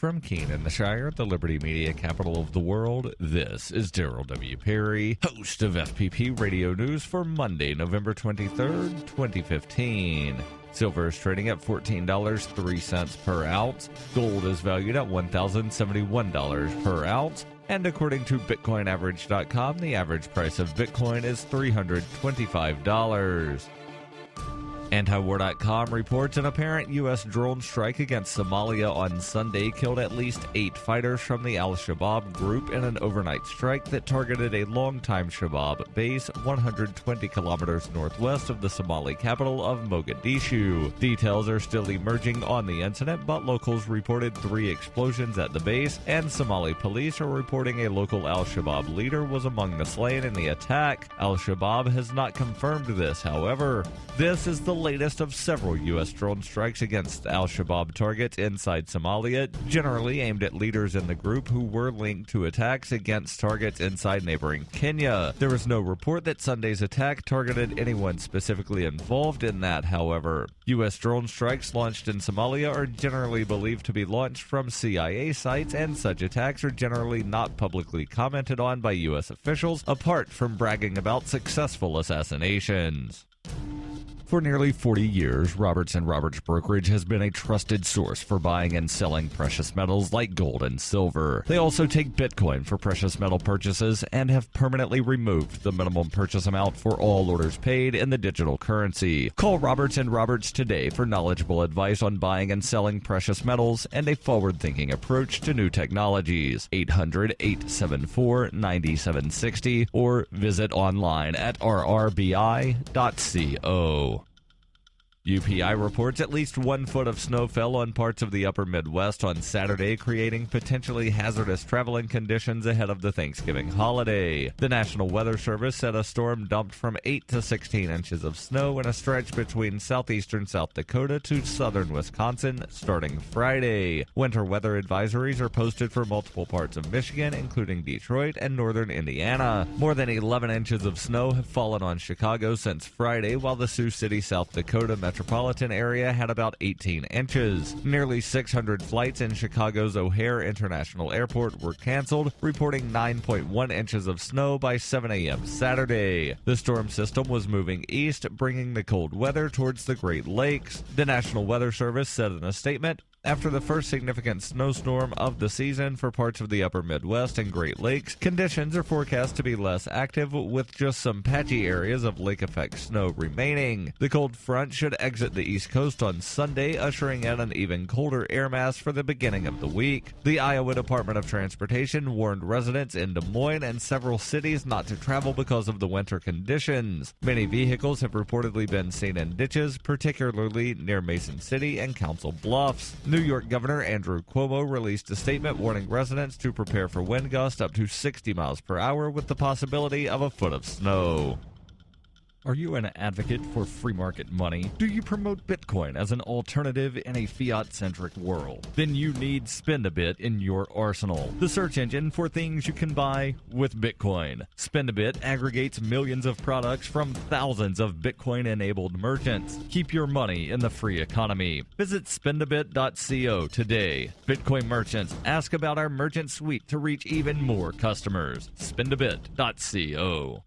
From Keene in the Shire, the Liberty Media capital of the world, this is Daryl W. Perry, host of FPP Radio News for Monday, November 23rd, 2015. Silver is trading at $14.03 per ounce. Gold is valued at $1,071 per ounce. And according to BitcoinAverage.com, the average price of Bitcoin is $325. Antiwar.com reports an apparent U.S. drone strike against Somalia on Sunday killed at least 8 fighters from the al-Shabaab group in an overnight strike that targeted a longtime Shabaab base 120 kilometers northwest of the Somali capital of Mogadishu. Details are still emerging on the incident, but locals reported 3 explosions at the base, and Somali police are reporting a local al-Shabaab leader was among the slain in the attack. Al-Shabaab has not confirmed this, however. This is the latest of several U.S. drone strikes against al-Shabaab targets inside Somalia, generally aimed at leaders in the group who were linked to attacks against targets inside neighboring Kenya. There was no report that Sunday's attack targeted anyone specifically involved in that, however. U.S. drone strikes launched in Somalia are generally believed to be launched from CIA sites, and such attacks are generally not publicly commented on by U.S. officials, apart from bragging about successful assassinations. For nearly 40 years, Roberts & Roberts Brokerage has been a trusted source for buying and selling precious metals like gold and silver. They also take Bitcoin for precious metal purchases and have permanently removed the minimum purchase amount for all orders paid in the digital currency. Call Roberts & Roberts today for knowledgeable advice on buying and selling precious metals and a forward-thinking approach to new technologies. 800-874-9760 or visit online at rrbi.co. UPI reports at least 1 foot of snow fell on parts of the upper Midwest on Saturday, creating potentially hazardous traveling conditions ahead of the Thanksgiving holiday. The National Weather Service said a storm dumped from 8 to 16 inches of snow in a stretch between southeastern South Dakota to southern Wisconsin starting Friday. Winter weather advisories are posted for multiple parts of Michigan, including Detroit and northern Indiana. More than 11 inches of snow have fallen on Chicago since Friday, while the Sioux City, South Dakota metropolitan area had about 18 inches. Nearly 600 flights in Chicago's O'Hare International Airport were canceled, reporting 9.1 inches of snow by 7 a.m. Saturday. The storm system was moving east, bringing the cold weather towards the Great Lakes. The National Weather Service said in a statement, after the first significant snowstorm of the season for parts of the upper Midwest and Great Lakes, conditions are forecast to be less active, with just some patchy areas of lake-effect snow remaining. The cold front should exit the East Coast on Sunday, ushering in an even colder air mass for the beginning of the week. The Iowa Department of Transportation warned residents in Des Moines and several cities not to travel because of the winter conditions. Many vehicles have reportedly been seen in ditches, particularly near Mason City and Council Bluffs. New York Governor Andrew Cuomo released a statement warning residents to prepare for wind gusts up to 60 miles per hour with the possibility of a foot of snow. Are you an advocate for free market money? Do you promote Bitcoin as an alternative in a fiat-centric world? Then you need Spendabit in your arsenal, the search engine for things you can buy with Bitcoin. Spendabit aggregates millions of products from thousands of Bitcoin-enabled merchants. Keep your money in the free economy. Visit spendabit.co today. Bitcoin merchants, ask about our merchant suite to reach even more customers. Spendabit.co.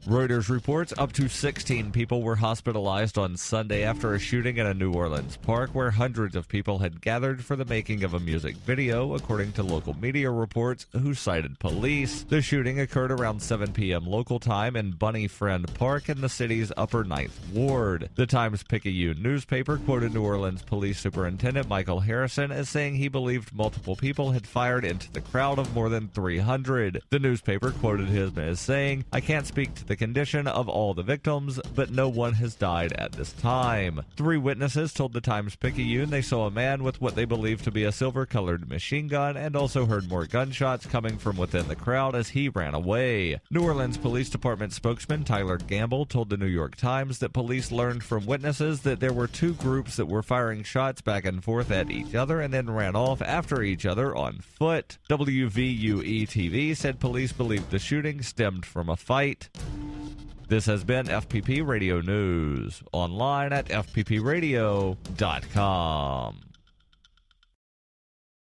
Reuters reports up to 16 people were hospitalized on Sunday after a shooting in a New Orleans park where hundreds of people had gathered for the making of a music video, according to local media reports who cited police. The shooting occurred around 7 p.m. local time in Bunny Friend Park in the city's Upper Ninth Ward. The Times-Picayune newspaper quoted New Orleans Police Superintendent Michael Harrison as saying he believed multiple people had fired into the crowd of more than 300. The newspaper quoted him as saying, "I can't speak to the condition of all the victims, but no one has died at this time." 3 witnesses told the Times-Picayune they saw a man with what they believed to be a silver-colored machine gun and also heard more gunshots coming from within the crowd as he ran away. New Orleans Police Department spokesman Tyler Gamble told the New York Times that police learned from witnesses that there were 2 groups that were firing shots back and forth at each other and then ran off after each other on foot. WVUE-TV said police believed the shooting stemmed from a fight. This has been FPP Radio News, online at fppradio.com.